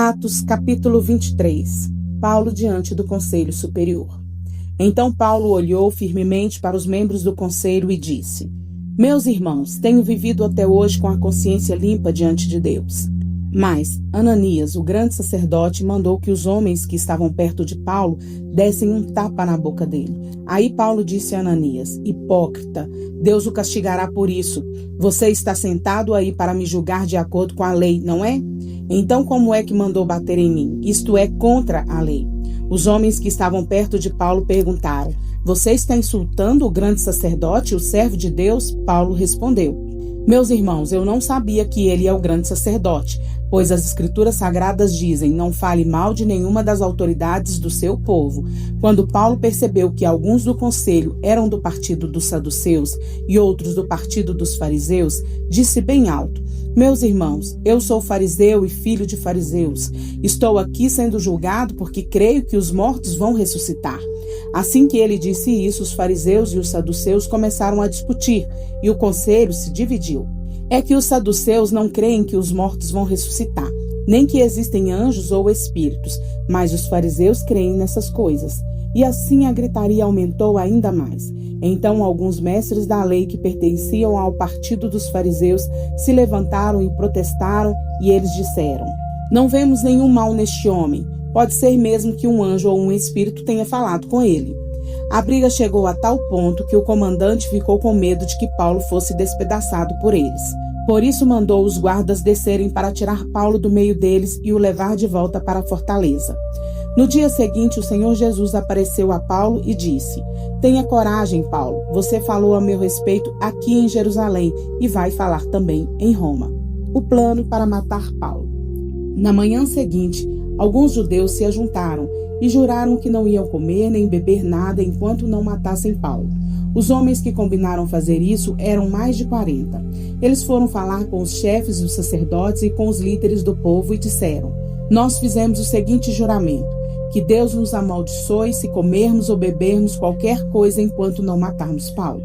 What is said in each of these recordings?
Atos capítulo 23. Paulo diante do Conselho Superior. Então Paulo olhou firmemente para os membros do conselho e disse: Meus irmãos, tenho vivido até hoje com a consciência limpa diante de Deus. Mas Ananias, o grande sacerdote, mandou que os homens que estavam perto de Paulo dessem um tapa na boca dele. Aí Paulo disse a Ananias: Hipócrita, Deus o castigará por isso. Você está sentado aí para me julgar de acordo com a lei, não é? Então como é que mandou bater em mim? Isto é contra a lei. Os homens que estavam perto de Paulo perguntaram: Você está insultando o grande sacerdote, o servo de Deus? Paulo respondeu: Meus irmãos, eu não sabia que ele é o grande sacerdote, pois as escrituras sagradas dizem: não fale mal de nenhuma das autoridades do seu povo. Quando Paulo percebeu que alguns do conselho eram do partido dos saduceus e outros do partido dos fariseus, disse bem alto: Meus irmãos, eu sou fariseu e filho de fariseus. Estou aqui sendo julgado porque creio que os mortos vão ressuscitar. Assim que ele disse isso, os fariseus e os saduceus começaram a discutir e o conselho se dividiu. É que os saduceus não creem que os mortos vão ressuscitar, nem que existem anjos ou espíritos, mas os fariseus creem nessas coisas. E assim a gritaria aumentou ainda mais. Então alguns mestres da lei que pertenciam ao partido dos fariseus se levantaram e protestaram, e eles disseram: Não vemos nenhum mal neste homem. Pode ser mesmo que um anjo ou um espírito tenha falado com ele. A briga chegou a tal ponto que o comandante ficou com medo de que Paulo fosse despedaçado por eles. Por isso mandou os guardas descerem para tirar Paulo do meio deles e o levar de volta para a fortaleza. No dia seguinte, o Senhor Jesus apareceu a Paulo e disse: Tenha coragem, Paulo. Você falou a meu respeito aqui em Jerusalém e vai falar também em Roma. O plano para matar Paulo. Na manhã seguinte, alguns judeus se ajuntaram e juraram que não iam comer nem beber nada enquanto não matassem Paulo. Os homens que combinaram fazer isso eram mais de 40. Eles foram falar com os chefes dos sacerdotes e com os líderes do povo e disseram: Nós fizemos o seguinte juramento: que Deus nos amaldiçoe se comermos ou bebermos qualquer coisa enquanto não matarmos Paulo.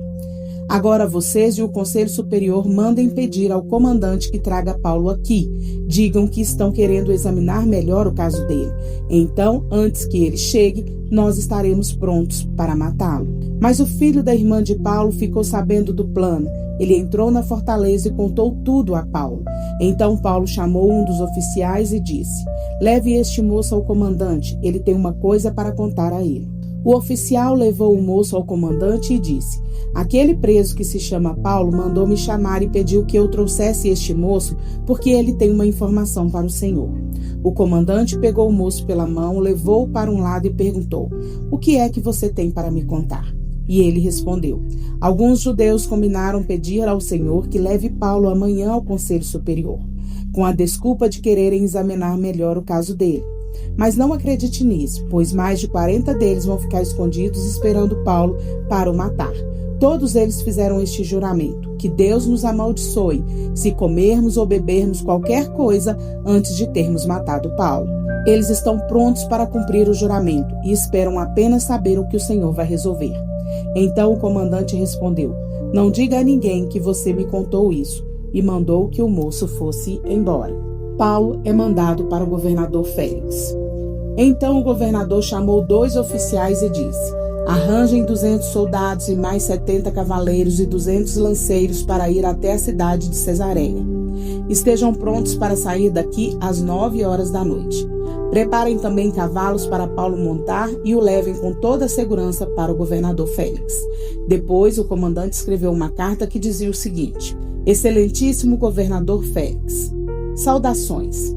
Agora vocês e o Conselho Superior mandem pedir ao comandante que traga Paulo aqui. Digam que estão querendo examinar melhor o caso dele. Então, antes que ele chegue, nós estaremos prontos para matá-lo. Mas o filho da irmã de Paulo ficou sabendo do plano. Ele entrou na fortaleza e contou tudo a Paulo. Então Paulo chamou um dos oficiais e disse: Leve este moço ao comandante, ele tem uma coisa para contar a ele. O oficial levou o moço ao comandante e disse: Aquele preso que se chama Paulo mandou me chamar e pediu que eu trouxesse este moço porque ele tem uma informação para o Senhor. O comandante pegou o moço pela mão, levou-o para um lado e perguntou: O que é que você tem para me contar? E ele respondeu: Alguns judeus combinaram pedir ao Senhor que leve Paulo amanhã ao Conselho Superior, com a desculpa de quererem examinar melhor o caso dele. Mas não acredite nisso, pois mais de 40 deles vão ficar escondidos esperando Paulo para o matar. Todos eles fizeram este juramento: que Deus nos amaldiçoe se comermos ou bebermos qualquer coisa antes de termos matado Paulo. Eles estão prontos para cumprir o juramento e esperam apenas saber o que o Senhor vai resolver. Então o comandante respondeu: Não diga a ninguém que você me contou isso, e mandou que o moço fosse embora. Paulo é mandado para o governador Félix. Então o governador chamou 2 oficiais e disse: Arranjem 200 soldados e mais 70 cavaleiros e 200 lanceiros para ir até a cidade de Cesareia. Estejam prontos para sair daqui às 9 horas da noite. Preparem também cavalos para Paulo montar e o levem com toda a segurança para o governador Félix. Depois o comandante escreveu uma carta que dizia o seguinte: Excelentíssimo governador Félix, saudações.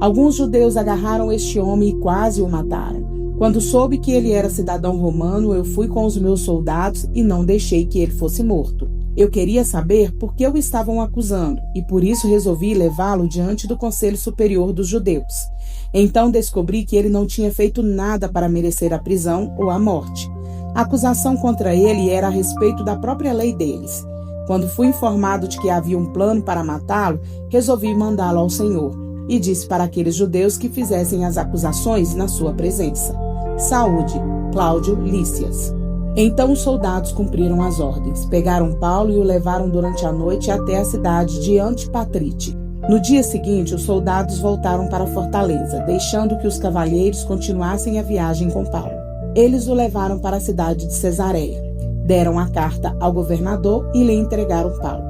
Alguns judeus agarraram este homem e quase o mataram. Quando soube que ele era cidadão romano, eu fui com os meus soldados e não deixei que ele fosse morto. Eu queria saber por que o estavam acusando e por isso resolvi levá-lo diante do Conselho Superior dos Judeus. Então descobri que ele não tinha feito nada para merecer a prisão ou a morte. A acusação contra ele era a respeito da própria lei deles. Quando fui informado de que havia um plano para matá-lo, resolvi mandá-lo ao Senhor e disse para aqueles judeus que fizessem as acusações na sua presença. Saúde, Cláudio Lícias. Então os soldados cumpriram as ordens, pegaram Paulo e o levaram durante a noite até a cidade de Antipatrite. No dia seguinte, os soldados voltaram para a fortaleza, deixando que os cavalheiros continuassem a viagem com Paulo. Eles o levaram para a cidade de Cesareia, deram a carta ao governador e lhe entregaram Paulo.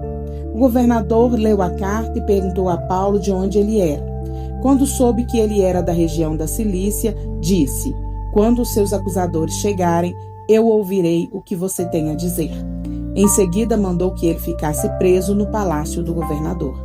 O governador leu a carta e perguntou a Paulo de onde ele era. Quando soube que ele era da região da Cilícia, disse: quando os seus acusadores chegarem, eu ouvirei o que você tem a dizer. Em seguida, mandou que ele ficasse preso no palácio do governador.